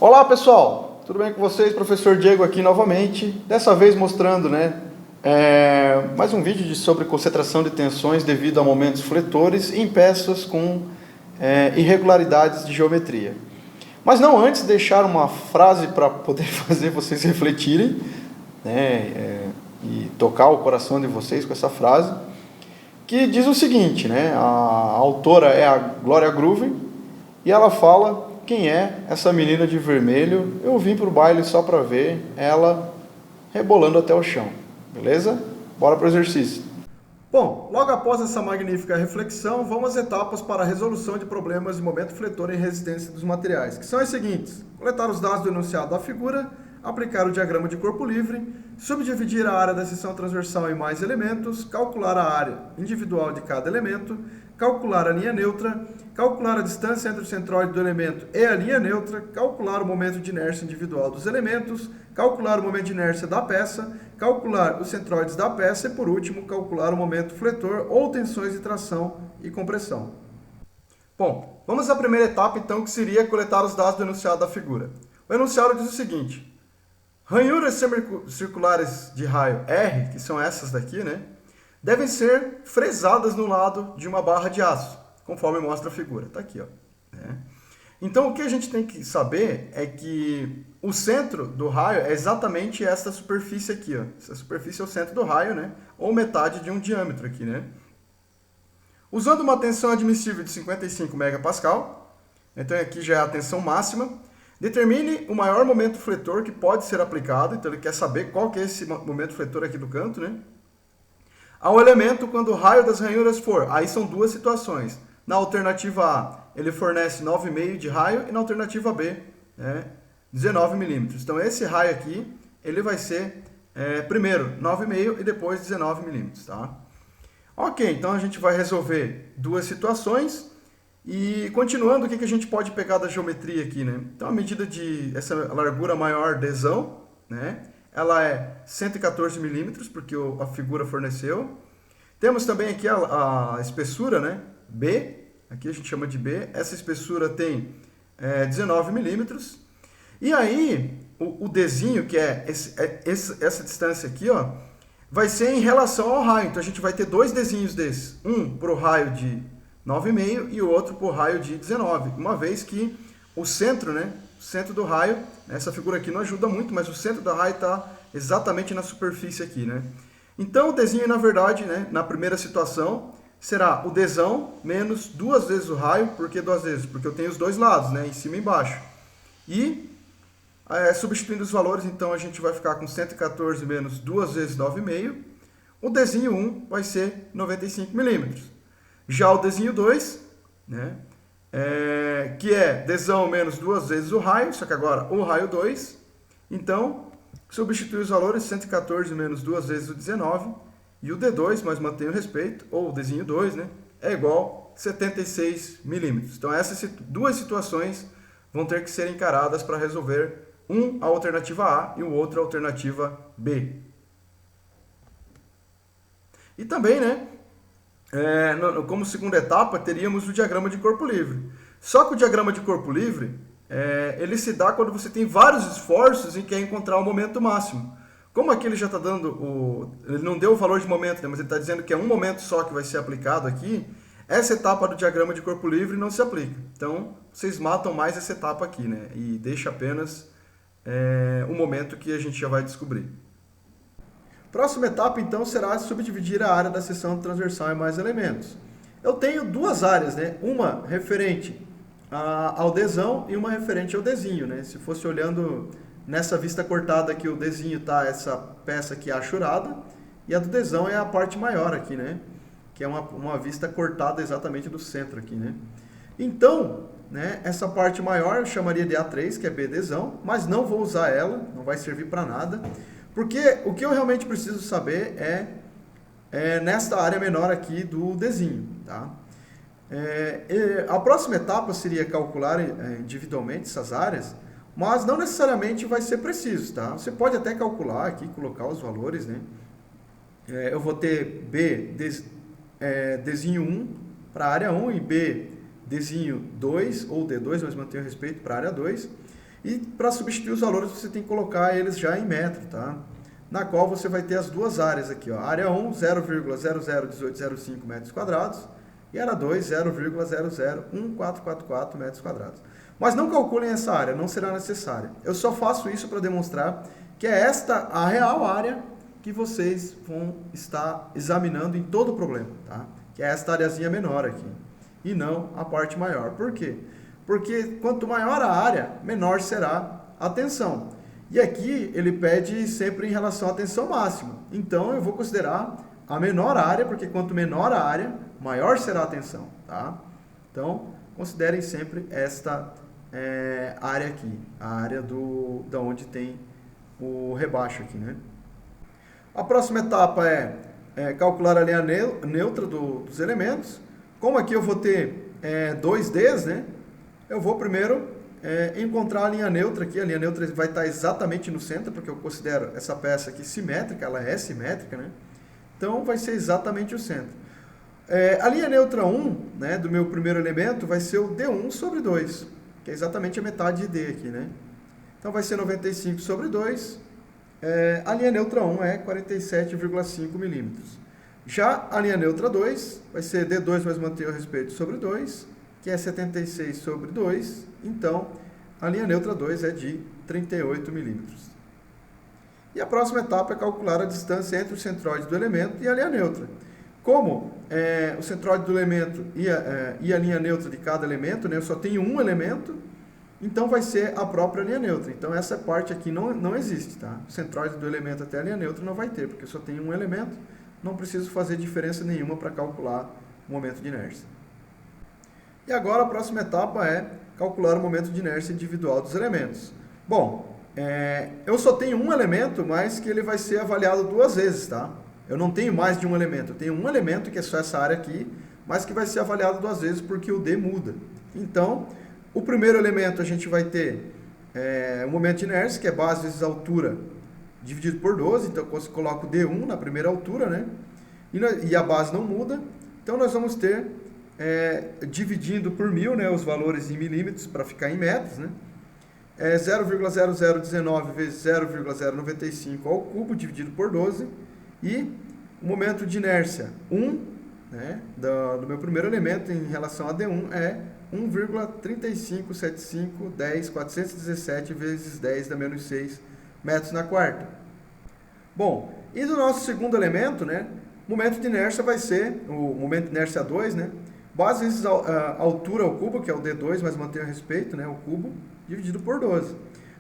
Olá pessoal, tudo bem com vocês? Professor Diego aqui novamente, dessa vez mostrando mais um vídeo sobre concentração de tensões devido a momentos fletores em peças com irregularidades de geometria. Mas não antes deixar uma frase para poder fazer vocês refletirem e tocar o coração de vocês com essa frase, que diz o seguinte, a autora é a Gloria Groove e ela fala: quem é essa menina de vermelho? Eu vim pro baile só para ver ela rebolando até o chão. Beleza? Bora pro exercício. Bom, logo após essa magnífica reflexão, vamos às etapas para a resolução de problemas de momento fletor em resistência dos materiais, que são as seguintes: coletar os dados do enunciado da figura, aplicar o diagrama de corpo livre, subdividir a área da seção transversal em mais elementos, calcular a área individual de cada elemento, calcular a linha neutra, calcular a distância entre o centroide do elemento e a linha neutra, calcular o momento de inércia individual dos elementos, calcular o momento de inércia da peça, calcular os centroides da peça e, por último, calcular o momento fletor ou tensões de tração e compressão. Bom, vamos à primeira etapa, então, que seria coletar os dados do enunciado da figura. O enunciado diz o seguinte: ranhuras semicirculares de raio R, que são essas daqui, devem ser fresadas no lado de uma barra de aço, conforme mostra a figura. Está aqui, ó. Então, o que a gente tem que saber é que o centro do raio é exatamente essa superfície aqui, ó. Essa superfície é o centro do raio, ou metade de um diâmetro aqui, Usando uma tensão admissível de 55 megapascal, então aqui já é a tensão máxima, determine o maior momento fletor que pode ser aplicado. Então, ele quer saber qual que é esse momento fletor aqui do canto, ao elemento quando o raio das ranhuras for. Aí são duas situações. Na alternativa A, ele fornece 9,5 de raio, e na alternativa B, 19 milímetros. Então, esse raio aqui, ele vai ser primeiro 9,5 e depois 19 milímetros, tá? Ok, então a gente vai resolver duas situações. E continuando, o que a gente pode pegar da geometria aqui, Então, a medida de essa largura maior, Dzão, ela é 114 milímetros, porque a figura forneceu. Temos também aqui a espessura, B, aqui a gente chama de B. Essa espessura tem 19 milímetros. E aí, o Dzinho, que é essa distância aqui, ó, vai ser em relação ao raio. Então, a gente vai ter dois Dzinhos desses. Um para o raio de 9,5 e o outro para o raio de 19. Uma vez que o centro, o centro do raio, essa figura aqui não ajuda muito, mas o centro do raio está exatamente na superfície aqui, Então, o Dzinho, na verdade, na primeira situação, será o Dzão menos duas vezes o raio. Por que duas vezes? Porque eu tenho os dois lados, em cima e embaixo. E, substituindo os valores, então, a gente vai ficar com 114 menos duas vezes 9,5. O Dzinho 1 vai ser 95 milímetros. Já o Dzinho 2, que é Dzão menos duas vezes o raio, só que agora o raio 2. Então, substitui os valores, 114 menos duas vezes o 19, e o D2, mas mantém o respeito, ou o Dzinho 2, é igual a 76 milímetros. Então, essas duas situações vão ter que ser encaradas para resolver a alternativa A e o outro a alternativa B. E também, como segunda etapa, teríamos o diagrama de corpo livre. Só que o diagrama de corpo livre, ele se dá quando você tem vários esforços e quer encontrar o momento máximo. Como aqui ele já está dando, ele não deu o valor de momento, mas ele está dizendo que é um momento só que vai ser aplicado aqui, essa etapa do diagrama de corpo livre não se aplica. Então, vocês matam mais essa etapa aqui, e deixa apenas o momento que a gente já vai descobrir. Próxima etapa, então, será subdividir a área da seção transversal em mais elementos. Eu tenho duas áreas, uma referente ao Dzão e uma referente ao Dzinho. Se fosse olhando nessa vista cortada aqui, o Dzinho está essa peça aqui achurada, e a do Dzão é a parte maior aqui, que é uma vista cortada exatamente do centro aqui. Então, essa parte maior eu chamaria de A3, que é BDzão, mas não vou usar ela, não vai servir para nada. Porque o que eu realmente preciso saber é nesta área menor aqui do Dzinho, tá? A próxima etapa seria calcular individualmente essas áreas, mas não necessariamente vai ser preciso, tá? Você pode até calcular aqui, colocar os valores, eu vou ter Dzinho 1 para a área 1 e Dzinho 2, ou D2, mas mantenho respeito para a área 2. E para substituir os valores, você tem que colocar eles já em metro, tá? Na qual você vai ter as duas áreas aqui, ó. Área 1, 0,001805 metros quadrados, e área 2, 0,001444 metros quadrados. Mas não calculem essa área, não será necessária. Eu só faço isso para demonstrar que é esta a real área que vocês vão estar examinando em todo o problema, tá? Que é esta areazinha menor aqui, e não a parte maior. Por quê? Porque quanto maior a área, menor será a tensão. E aqui ele pede sempre em relação à tensão máxima. Então eu vou considerar a menor área, porque quanto menor a área, maior será a tensão, tá? Então, considerem sempre esta área aqui, a área da onde tem o rebaixo aqui, né? A próxima etapa é calcular a linha neutra dos elementos. Como aqui eu vou ter 2Ds, né? Eu vou primeiro encontrar a linha neutra aqui. A linha neutra vai estar exatamente no centro, porque eu considero essa peça aqui simétrica, ela é simétrica, né? Então vai ser exatamente o centro. A linha neutra 1, né, do meu primeiro elemento, vai ser o D1 sobre 2, que é exatamente a metade de D aqui, né? Então vai ser 95 sobre 2. A linha neutra 1 é 47,5 milímetros. Já a linha neutra 2 vai ser D2 mais manter o respeito sobre 2, que é 76 sobre 2. Então, a linha neutra 2 é de 38 milímetros. E a próxima etapa é calcular a distância entre o centroide do elemento e a linha neutra. Como o centroide do elemento e a linha neutra de cada elemento, né, eu só tenho um elemento, então vai ser a própria linha neutra. Então essa parte aqui não existe, tá? O centroide do elemento até a linha neutra não vai ter, porque eu só tenho um elemento, não preciso fazer diferença nenhuma para calcular o momento de inércia. E agora a próxima etapa é calcular o momento de inércia individual dos elementos. Bom, eu só tenho um elemento, mas que ele vai ser avaliado duas vezes, tá? Eu não tenho mais de um elemento, eu tenho um elemento que é só essa área aqui, mas que vai ser avaliado duas vezes porque o D muda. Então, o primeiro elemento a gente vai ter o momento de inércia, que é base vezes altura dividido por 12, então eu coloco D1 na primeira altura, né? E a base não muda, então nós vamos ter, dividindo por 1000, né, os valores em milímetros para ficar em metros, né? 0,0019 vezes 0,095 ao cubo dividido por 12, e o momento de inércia 1, né, do meu primeiro elemento em relação a D1 é 1,357510,417 vezes 10 da menos 6 metros na quarta. Bom, e do nosso segundo elemento, né, o momento de inércia vai ser o momento de inércia 2, né, base vezes a altura ao cubo, que é o D2, mas mantenha a respeito, né, o cubo, dividido por 12.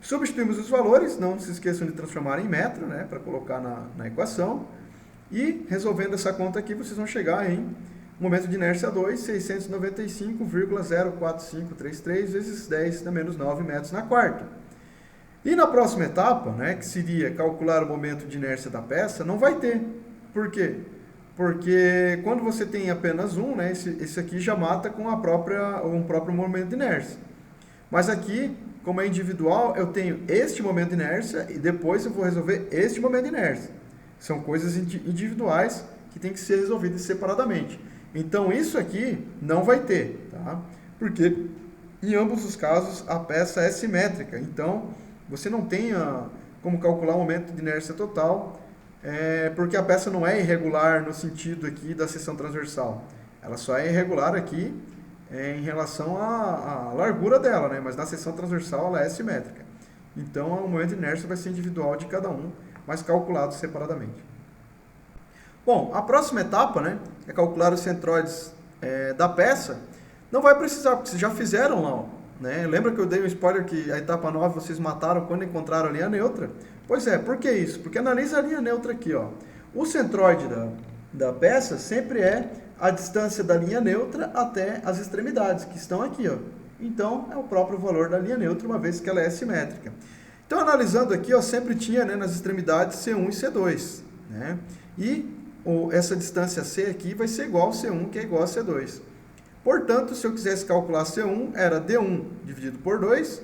Substituímos os valores, não se esqueçam de transformar em metro, né, para colocar na equação. E resolvendo essa conta aqui, vocês vão chegar em momento de inércia 2, 695,04533 vezes 10 da menos 9 metros na quarta. E na próxima etapa, né, que seria calcular o momento de inércia da peça, não vai ter. Por quê? Porque quando você tem apenas um, né, esse aqui já mata com um próprio momento de inércia. Mas aqui, como é individual, eu tenho este momento de inércia e depois eu vou resolver este momento de inércia. São coisas individuais que tem que ser resolvidas separadamente. Então, isso aqui não vai ter, tá? Porque em ambos os casos a peça é simétrica. Então, você não tem como calcular o momento de inércia total, porque a peça não é irregular no sentido aqui da seção transversal. Ela só é irregular aqui em relação à largura dela, né? Mas na seção transversal ela é simétrica. Então, o momento de inércia vai ser individual de cada um, mas calculado separadamente. Bom, a próxima etapa, né, é calcular os centroides da peça. Não vai precisar, porque vocês já fizeram lá, né? Lembra que eu dei um spoiler que a etapa 9 vocês mataram quando encontraram a linha neutra? Pois é, por que isso? Porque analisa a linha neutra aqui, ó. O centroide da peça sempre é a distância da linha neutra até as extremidades, que estão aqui, ó. Então, é o próprio valor da linha neutra, uma vez que ela é simétrica. Então, analisando aqui, ó, sempre tinha, né, nas extremidades C1 e C2, né? E essa distância C aqui vai ser igual a C1, que é igual a C2. Portanto, se eu quisesse calcular C1, era D1 dividido por 2,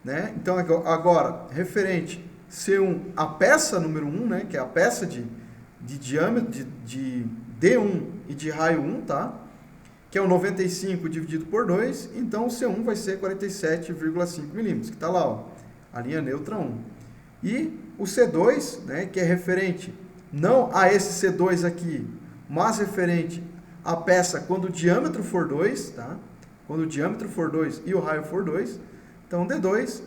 né? Então, agora, referente C1 a peça número 1, né, que é a peça de diâmetro de D1 e de raio 1, tá? Que que é o 95 dividido por 2, então o C1 vai ser 47,5 milímetros, que está lá, ó, a linha neutra 1. E o C2, né, que é referente não a esse C2 aqui, mas referente à peça quando o diâmetro for 2, tá? Quando o diâmetro for 2 e o raio for 2, então D2,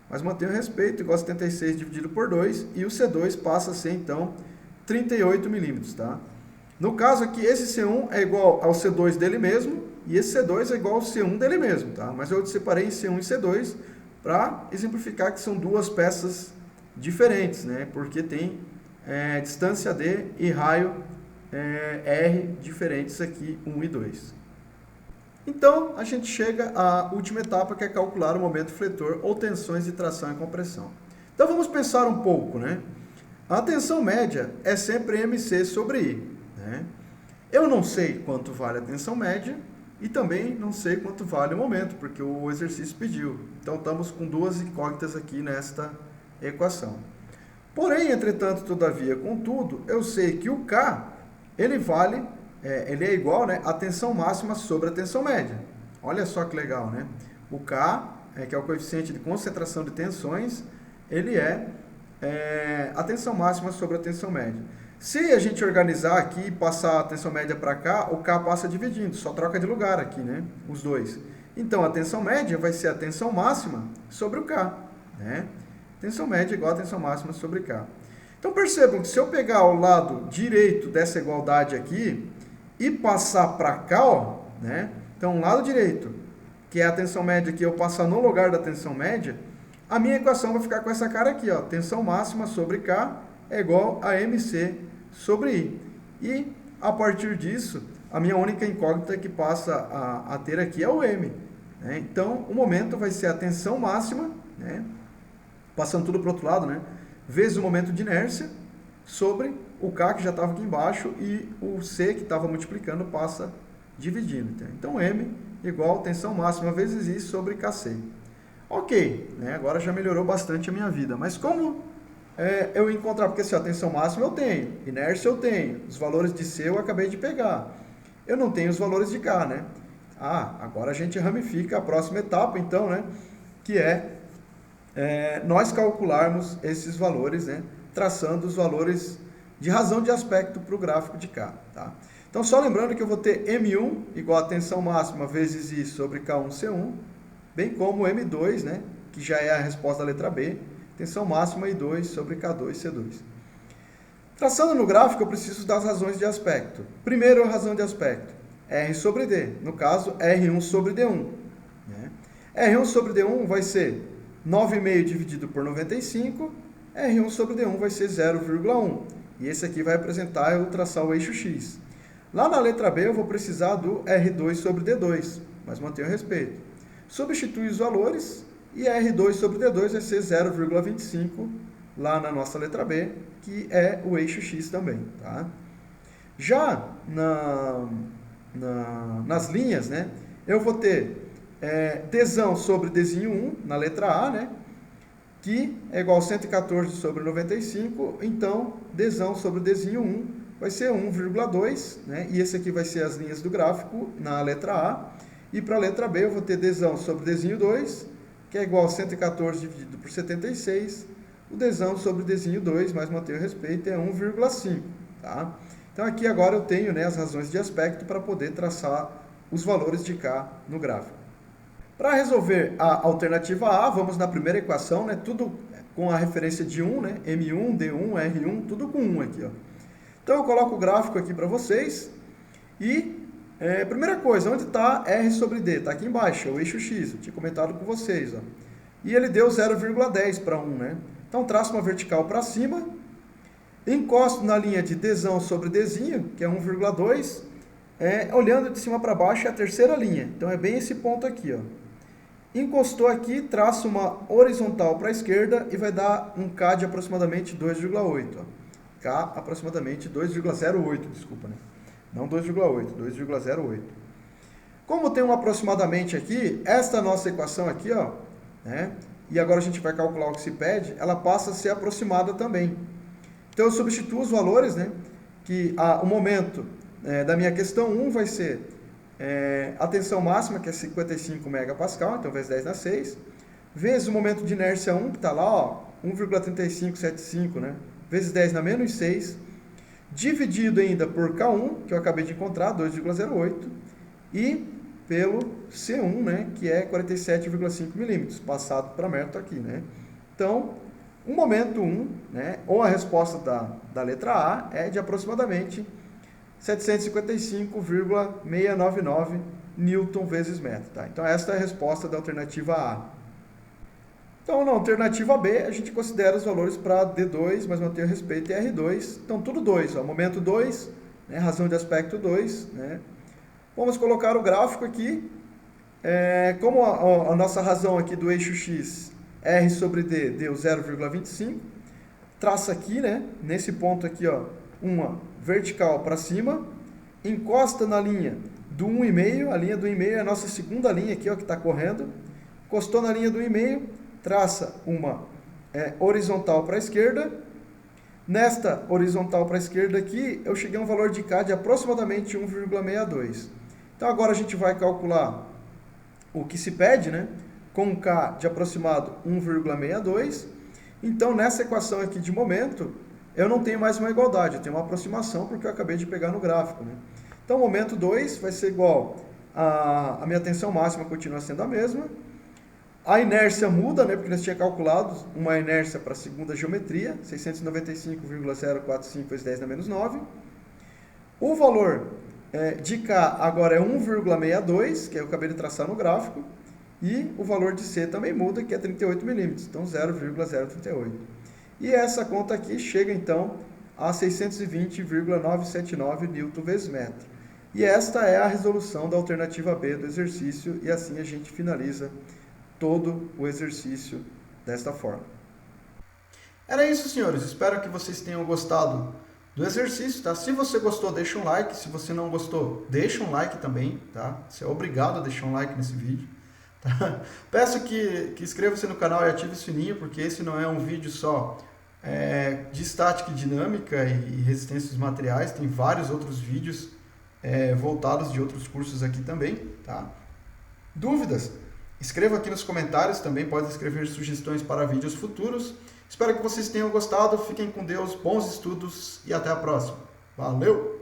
mas mantém o respeito, igual a 76 dividido por 2, e o C2 passa a ser, então, 38 milímetros, tá? No caso aqui, esse C1 é igual ao C2 dele mesmo, e esse C2 é igual ao C1 dele mesmo, tá? Mas eu separei em C1 e C2 para exemplificar que são duas peças diferentes, né? Porque tem distância D e raio R diferentes aqui, 1 e 2. Então, a gente chega à última etapa, que é calcular o momento fletor ou tensões de tração e compressão. Então, vamos pensar um pouco, né? A tensão média é sempre MC sobre I, né? Eu não sei quanto vale a tensão média e também não sei quanto vale o momento, porque o exercício pediu. Então, estamos com duas incógnitas aqui nesta equação. Porém, entretanto, todavia, contudo, eu sei que o K, ele é igual, né, à tensão máxima sobre a tensão média. Olha só que legal, né? O K, que é o coeficiente de concentração de tensões, ele é a tensão máxima sobre a tensão média. Se a gente organizar aqui e passar a tensão média para cá, o K passa dividindo, só troca de lugar aqui, né? Os dois. Então, a tensão média vai ser a tensão máxima sobre o K, né? Tensão média igual a tensão máxima sobre K. Então, percebam que se eu pegar o lado direito dessa igualdade aqui e passar para cá, ó, né? Então, o lado direito, que é a tensão média que eu passar no lugar da tensão média, a minha equação vai ficar com essa cara aqui, ó. Tensão máxima sobre K é igual a MC sobre I. E, a partir disso, a minha única incógnita que passa a ter aqui é o M, né? Então, o momento vai ser a tensão máxima, né? Passando tudo para o outro lado, né? Vezes o momento de inércia sobre o K, que já estava aqui embaixo, e o C, que estava multiplicando, passa dividindo. Então, M igual tensão máxima vezes I sobre KC. Ok, né? Agora já melhorou bastante a minha vida. Mas como eu encontrar? Porque assim, a tensão máxima eu tenho, inércia eu tenho, os valores de C eu acabei de pegar. Eu não tenho os valores de K, né? Agora a gente ramifica a próxima etapa, então, né? Que nós calcularmos esses valores, né? Traçando os valores de razão de aspecto para o gráfico de K, tá? Então, só lembrando que eu vou ter M1 igual a tensão máxima vezes I sobre K1C1, bem como M2, né, que já é a resposta da letra B, tensão máxima I2 sobre K2C2. Traçando no gráfico, eu preciso das razões de aspecto. Primeiro, a razão de aspecto, R sobre D, no caso, R1 sobre D1. Né? R1 sobre D1 vai ser 9,5 dividido por 95, R1 sobre D1 vai ser 0,1. E esse aqui vai representar, eu traçar o eixo X. Lá na letra B, eu vou precisar do R2 sobre D2, mas mantenho o respeito. Substitui os valores e R2 sobre D2 vai ser 0,25 lá na nossa letra B, que é o eixo X também. Tá? Já nas linhas, né, eu vou ter Dzão sobre Dzinho 1 na letra A, né, que é igual a 114 sobre 95, então Dzão sobre Dzinho 1 vai ser 1,2, né, e esse aqui vai ser as linhas do gráfico na letra A. E para a letra B eu vou ter Dzão sobre Dzinho 2, que é igual a 114 dividido por 76. O Dzão sobre Dzinho 2, mais mantenho o respeito, é 1,5. Tá? Então aqui agora eu tenho, né, as razões de aspecto para poder traçar os valores de K no gráfico. Para resolver a alternativa A, vamos na primeira equação, né, tudo com a referência de 1, né, M1, D1, R1, tudo com 1 aqui. Ó. Então eu coloco o gráfico aqui para vocês e... primeira coisa, onde está R sobre D? Está aqui embaixo, é o eixo X, eu tinha comentado com vocês. Ó. E ele deu 0,10 para 1, né? Então, traço uma vertical para cima, encosto na linha de Dzão sobre Dzinho, que é 1,2, olhando de cima para baixo é a terceira linha. Então, é bem esse ponto aqui. Ó. Encostou aqui, traço uma horizontal para a esquerda e vai dar um K de aproximadamente 2,8. K aproximadamente 2,08, desculpa, né? Não 2,8, 2,08. Como tem um aproximadamente aqui, esta nossa equação aqui, ó, né, e agora a gente vai calcular o que se pede, ela passa a ser aproximada também. Então eu substituo os valores, né, que o momento da minha questão 1 vai ser a tensão máxima, que é 55 megapascal, então vezes 10 na 6, vezes o momento de inércia 1, que está lá, ó, 1,3575, né? Vezes 10 na menos 6, dividido ainda por K1, que eu acabei de encontrar, 2,08, e pelo C1, né, que é 47,5 milímetros, passado para metro aqui, né? Então, o momento 1, né, ou a resposta da letra A, é de aproximadamente 755,699 newton vezes metro. Tá? Então, esta é a resposta da alternativa A. Então, na alternativa B, a gente considera os valores para D2, mas manter o respeito e R2. Então, tudo 2. Ó, momento 2, né, razão de aspecto 2. Né? Vamos colocar o gráfico aqui. Como a nossa razão aqui do eixo X, R sobre D, deu 0,25. Traça aqui, né, nesse ponto aqui, ó, uma vertical para cima. Encosta na linha do 1,5. A linha do 1,5 é a nossa segunda linha aqui, ó, que está correndo. Encostou na linha do 1,5. Traça uma horizontal para a esquerda. Nesta horizontal para a esquerda aqui, eu cheguei a um valor de K de aproximadamente 1,62. Então agora a gente vai calcular o que se pede, né? Com K de aproximado 1,62. Então nessa equação aqui de momento, eu não tenho mais uma igualdade, eu tenho uma aproximação porque eu acabei de pegar no gráfico, né? Então momento 2 vai ser igual a minha tensão máxima continua sendo a mesma. A inércia muda, né, porque nós tínhamos calculado uma inércia para a segunda geometria, 695,045 vezes 10 na menos 9. O valor de K agora é 1,62, que eu acabei de traçar no gráfico, e o valor de C também muda, que é 38 milímetros, então 0,038. E essa conta aqui chega então a 620,979 newton vezes metro. E esta é a resolução da alternativa B do exercício, e assim a gente finaliza todo o exercício desta forma. Era isso, senhores. Espero que vocês tenham gostado do exercício, tá? Se você gostou, deixa um like. Se você não gostou, deixa um like também, tá? Você é obrigado a deixar um like nesse vídeo, tá? Peço que inscreva-se no canal e ative o sininho, porque esse não é um vídeo só de estática e dinâmica e resistência dos materiais. Tem vários outros vídeos voltados de outros cursos aqui também, tá? Dúvidas? Escreva aqui nos comentários, também pode escrever sugestões para vídeos futuros. Espero que vocês tenham gostado, fiquem com Deus, bons estudos e até a próxima. Valeu!